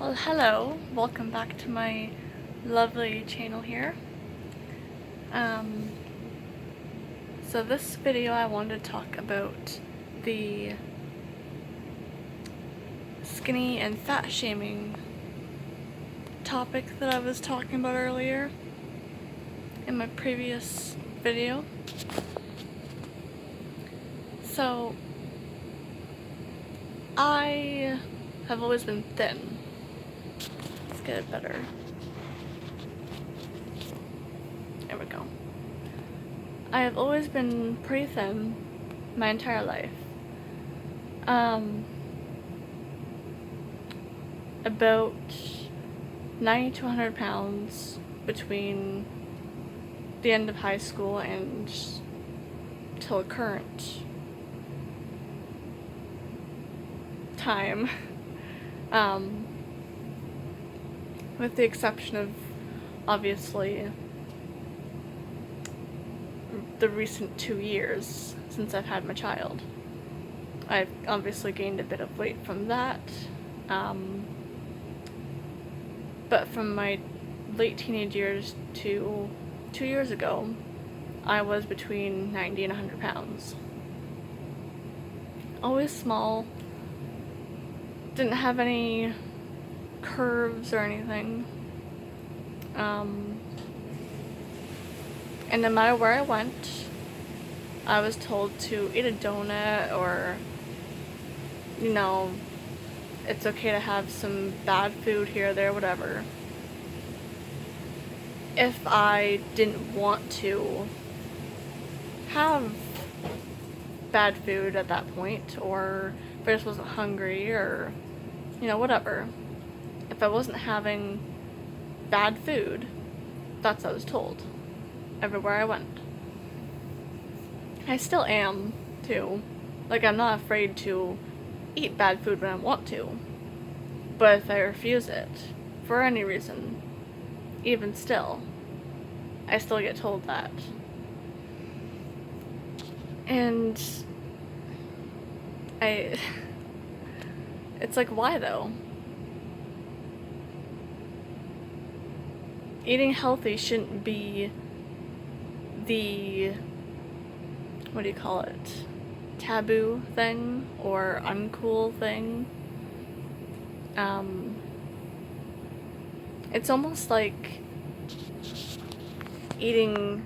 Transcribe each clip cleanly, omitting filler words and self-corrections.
Well, hello, welcome back to my lovely channel here. Um, so this video I wanted to talk about the skinny and fat shaming topic that I was talking about earlier in my previous video. So, I have always been thin. Let's get it better. There we go. I have always been pretty thin my entire life. About 90 to 100 pounds between the end of high school and till current time. With the exception of, obviously, the recent 2 years since I've had my child. I've obviously gained a bit of weight from that. But from my late teenage years to 2 years ago, I was between 90 and 100 pounds. Always small. Didn't have any curves or anything. And no matter where I went, I was told to eat a donut or, it's okay to have some bad food here or there, whatever. If I didn't want to have bad food at that point, or if I just wasn't hungry, or, whatever. If I wasn't having bad food, that's what I was told. Everywhere I went. I still am, too. Like, I'm not afraid to eat bad food when I want to. But if I refuse it, for any reason, even still, I still get told that. And it's like, why though? Eating healthy shouldn't be the, what do you call it, taboo thing or uncool thing. It's almost like eating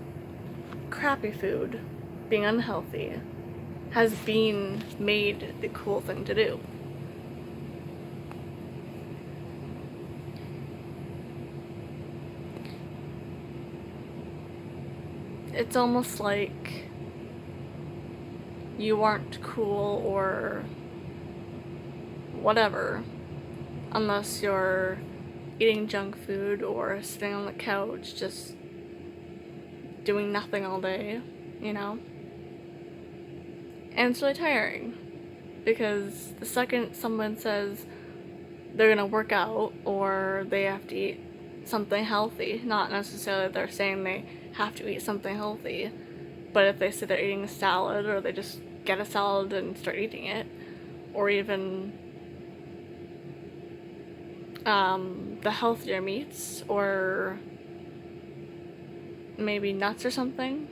crappy food, being unhealthy, has been made the cool thing to do. It's almost like you aren't cool or whatever unless you're eating junk food or sitting on the couch just doing nothing all day, And it's really tiring because the second someone says they're gonna work out or they have to eat something healthy, not necessarily they're saying they have to eat something healthy, but if they say they're eating a salad or they just get a salad and start eating it, or even the healthier meats or maybe nuts or something,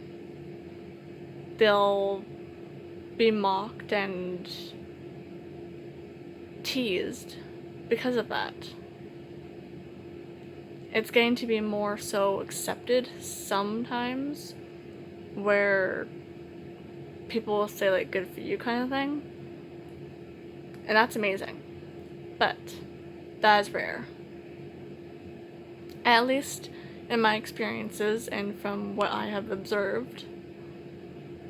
they'll be mocked and teased because of that. It's getting to be more so accepted sometimes, where people will say like good for you kind of thing, and that's amazing, but that is rare, at least in my experiences and from what I have observed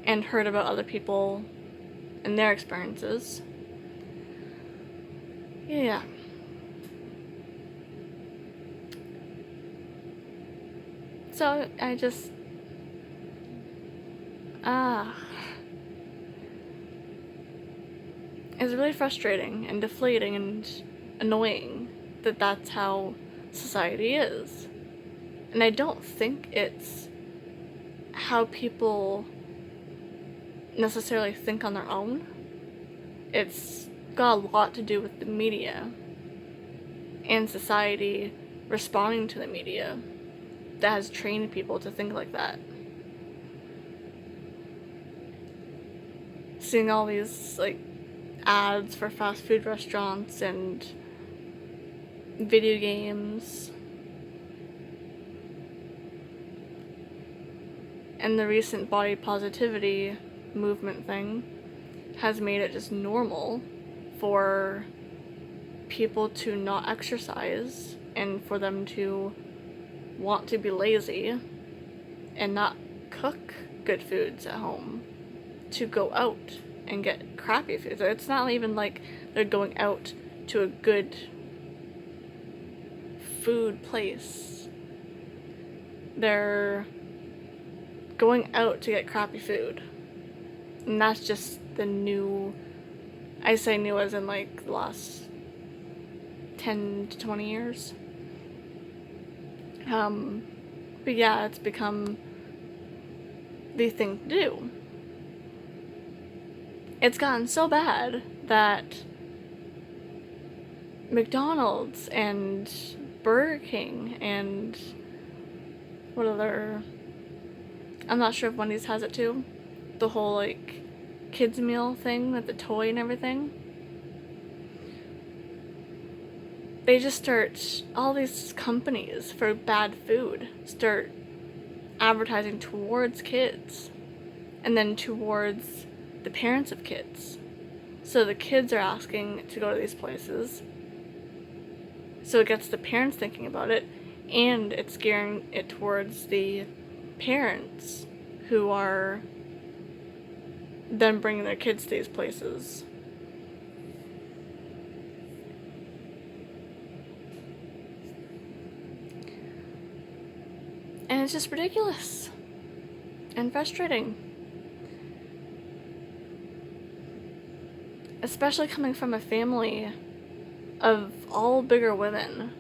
and heard about other people and their experiences. Yeah. So I just it's really frustrating and deflating and annoying that that's how society is. And I don't think it's how people necessarily think on their own. It's got a lot to do with the media and society responding to the media that has trained people to think like that. Seeing all these like ads for fast food restaurants and video games, and the recent body positivity movement thing has made it just normal for people to not exercise and for them to want to be lazy and not cook good foods at home, to go out and get crappy foods. It's not even like they're going out to a good food place. They're going out to get crappy food. And that's just the new, I say new as in like the last 10 to 20 years. But yeah, it's become the thing to do. It's gotten so bad that McDonald's and Burger King and what other, I'm not sure if Wendy's has it too, the whole like kids meal thing with the toy and everything. They just start, all these companies for bad food start advertising towards kids and then towards the parents of kids. So the kids are asking to go to these places. So it gets the parents thinking about it, and it's gearing it towards the parents who are then bringing their kids to these places. And it's just ridiculous and frustrating. Especially coming from a family of all bigger women.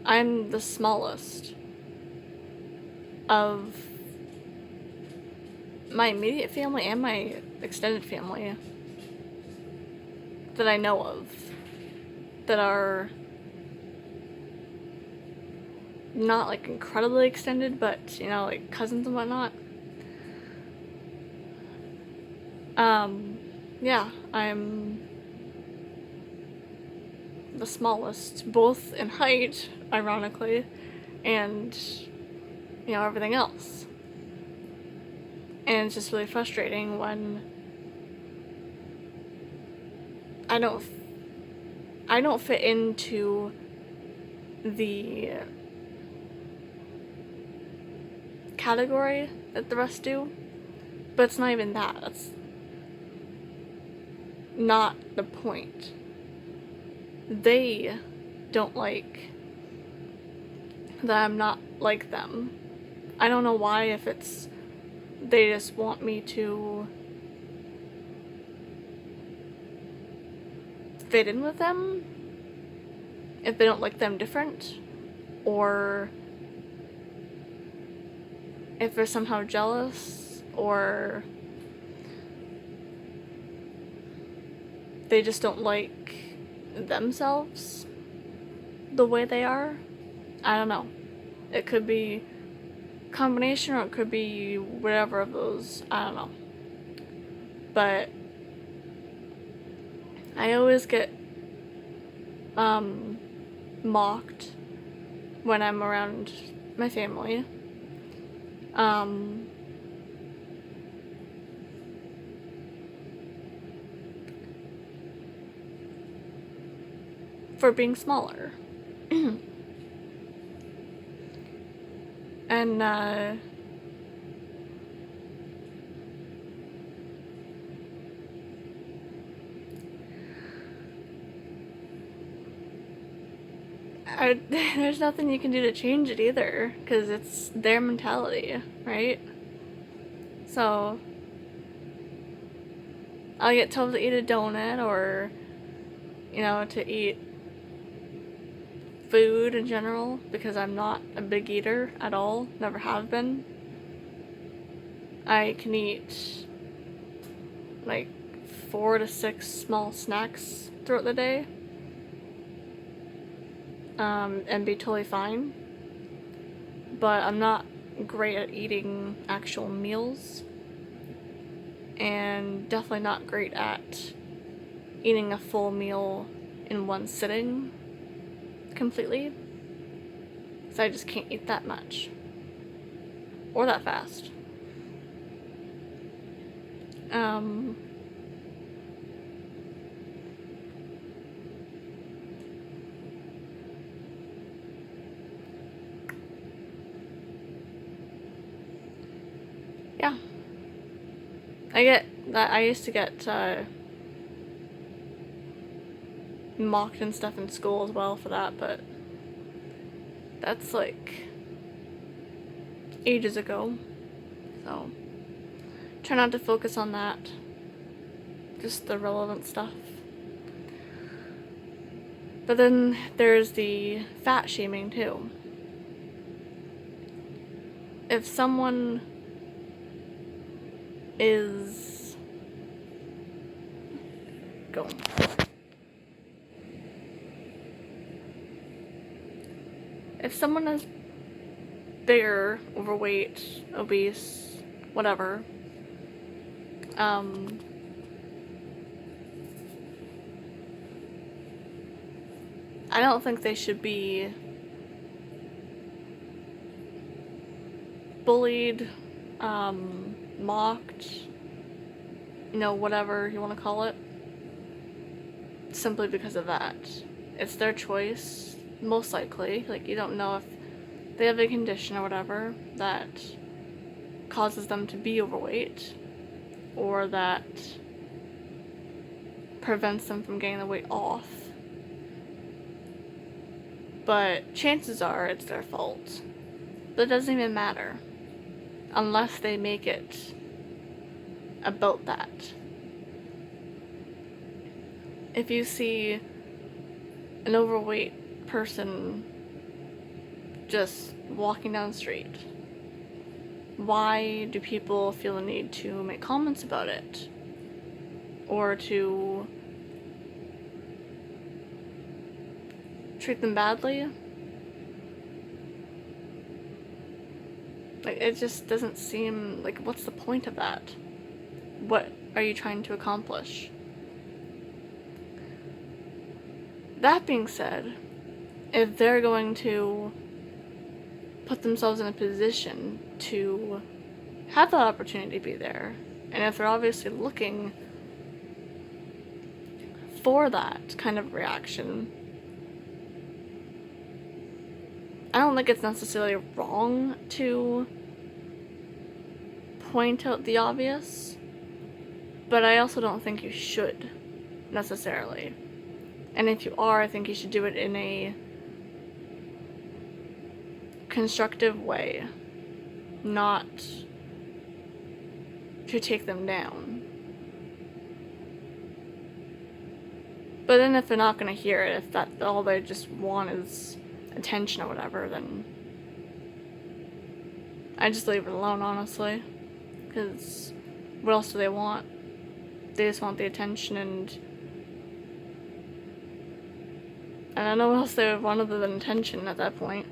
I'm the smallest of my immediate family and my extended family that I know of, that are not like incredibly extended, but you know, like cousins and whatnot. Yeah, I'm the smallest, both in height, ironically, and you know, everything else. And it's just really frustrating when I don't fit into the category that the rest do. But it's not even that. That's not the point. They don't like that I'm not like them. I don't know why, if it's they just want me to fit in with them, if they don't like them different, or if they're somehow jealous, or they just don't like themselves the way they are. I don't know. It could be a combination, or it could be whatever of those. I don't know. But I always get mocked when I'm around my family. For being smaller. And there's nothing you can do to change it either, because it's their mentality, right? So I'll get told to eat a donut, or you know, to eat food in general, because I'm not a big eater at all, never have been. I can eat like 4 to 6 small snacks throughout the day. and be totally fine. But I'm not great at eating actual meals, and definitely not great at eating a full meal in one sitting completely. So I just can't eat that much or that fast. Yeah. I get that. I used to get mocked and stuff in school as well for that, but that's like ages ago. So try not to focus on that. Just the relevant stuff. But then there's the fat shaming too. If someone is going if someone is bigger, overweight, obese, whatever, I don't think they should be bullied, mocked, whatever you want to call it, simply because of that. It's their choice, most likely. Like, you don't know if they have a condition or whatever that causes them to be overweight, or that prevents them from getting the weight off. But chances are it's their fault. But it doesn't even matter unless they make it about that. If you see an overweight person just walking down the street, why do people feel the need to make comments about it? Or to treat them badly? Like, it just doesn't seem like, what's the point of that? What are you trying to accomplish? That being said, if they're going to put themselves in a position to have that opportunity to be there, and if they're obviously looking for that kind of reaction, I don't think it's necessarily wrong to point out the obvious, but I also don't think you should necessarily. And if you are, I think you should do it in a constructive way, not to take them down. But then if they're not going to hear it, if that all they just want is attention or whatever, then I just leave it alone, honestly. Because what else do they want? They just want the attention, and I don't know what else they would want other than attention at that point.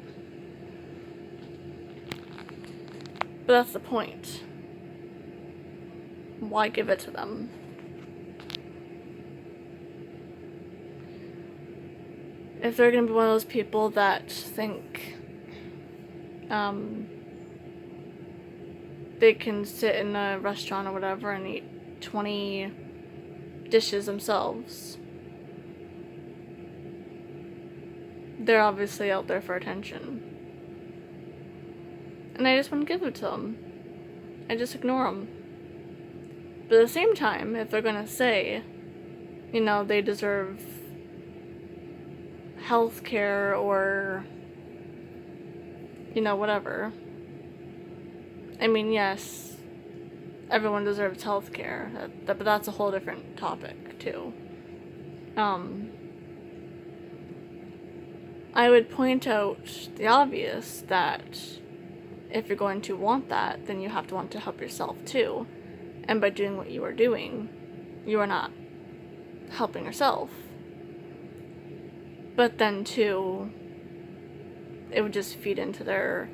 But that's the point. Why give it to them? If they're gonna be one of those people that think they can sit in a restaurant or whatever and eat 20 dishes themselves, they're obviously out there for attention. And I just wouldn't give it to them. I just ignore them. But at the same time, if they're gonna say, they deserve health care or, whatever. I mean, yes, everyone deserves health care, but that's a whole different topic, too. I would point out the obvious that if you're going to want that, then you have to want to help yourself, too. And by doing what you are doing, you are not helping yourself. But then, too, it would just feed into their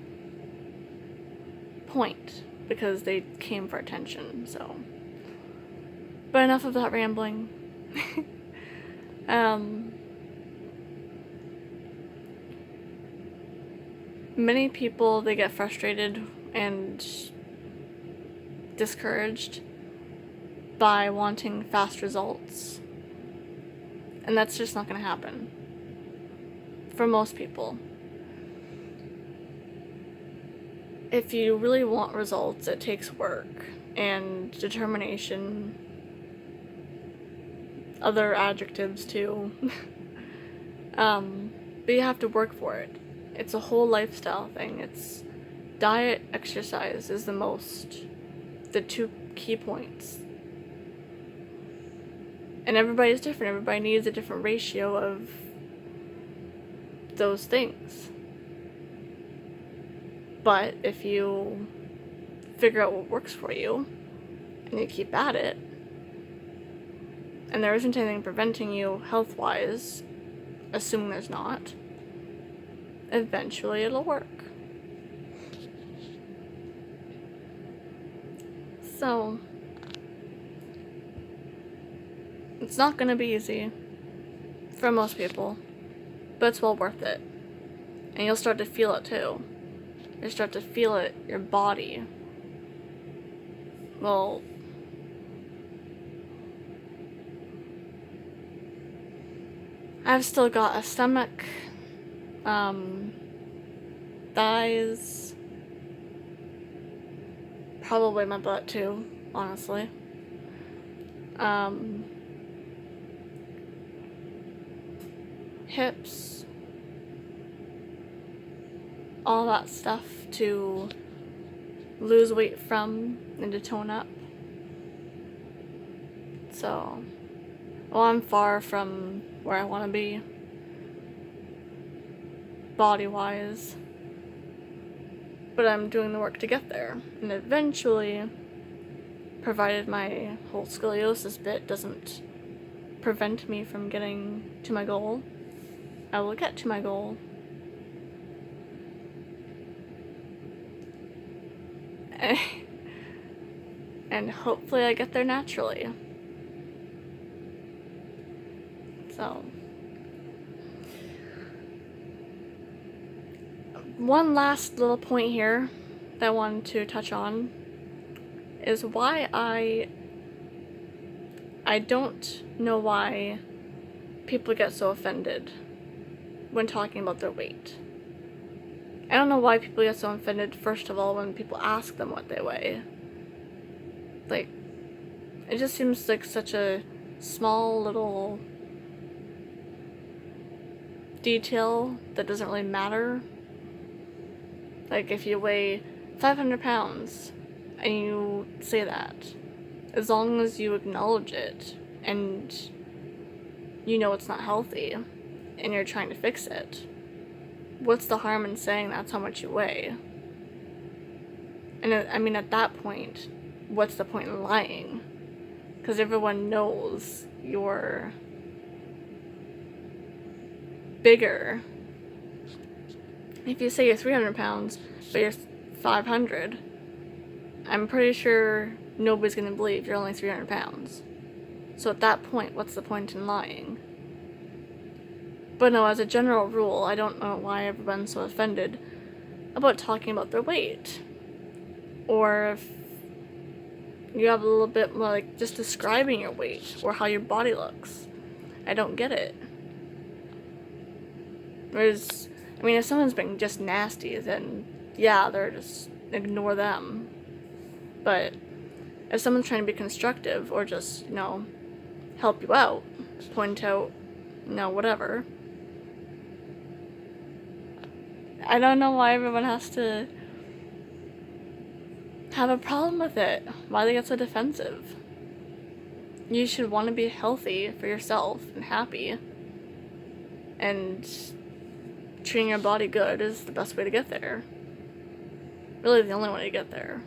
point because they came for attention. So, but enough of that rambling. Many people, they get frustrated and discouraged by wanting fast results, and that's just not going to happen for most people. If you really want results, it takes work and determination, other adjectives too. But you have to work for it. It's a whole lifestyle thing. It's diet, exercise is the two key points. And everybody's different. Everybody needs a different ratio of those things. But if you figure out what works for you and you keep at it, and there isn't anything preventing you health-wise, assuming there's not, eventually it'll work. So, it's not gonna be easy for most people, but it's well worth it. And you'll start to feel it too. You'll start to feel it, your body. Well, I've still got a stomach, thighs, probably my butt too, honestly. Hips, all that stuff to lose weight from and to tone up. So, well, I'm far from where I want to be, body-wise, but I'm doing the work to get there, and eventually, provided my whole scoliosis bit doesn't prevent me from getting to my goal, I will get to my goal. And hopefully I get there naturally. So, one last little point here that I wanted to touch on is why I don't know why people get so offended when talking about their weight. I don't know why people get so offended, first of all, when people ask them what they weigh. Like, it just seems like such a small little detail that doesn't really matter. Like, if you weigh 500 pounds and you say that, as long as you acknowledge it and you know it's not healthy and you're trying to fix it, what's the harm in saying that's how much you weigh? And I mean, at that point, what's the point in lying? Because everyone knows you're bigger. If you say you're 300 pounds, but you're 500, I'm pretty sure nobody's going to believe you're only 300 pounds. So at that point, what's the point in lying? But no, as a general rule, I don't know why everyone's so offended about talking about their weight. Or if you have a little bit more, like, just describing your weight or how your body looks. I don't get it. Whereas, I mean, if someone's being just nasty, then yeah, they're just, ignore them. But if someone's trying to be constructive or just, help you out, point out, whatever, I don't know why everyone has to have a problem with it. Why they get so defensive. You should want to be healthy for yourself and happy. And treating your body good is the best way to get there. Really the only way to get there.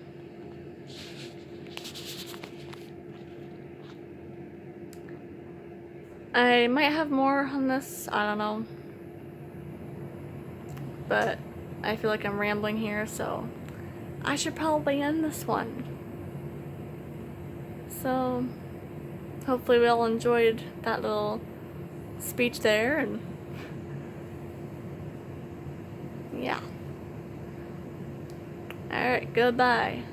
I might have more on this, I don't know. but I feel like I'm rambling here, so I should probably end this one. So hopefully we all enjoyed that little speech there, and yeah. Alright, goodbye.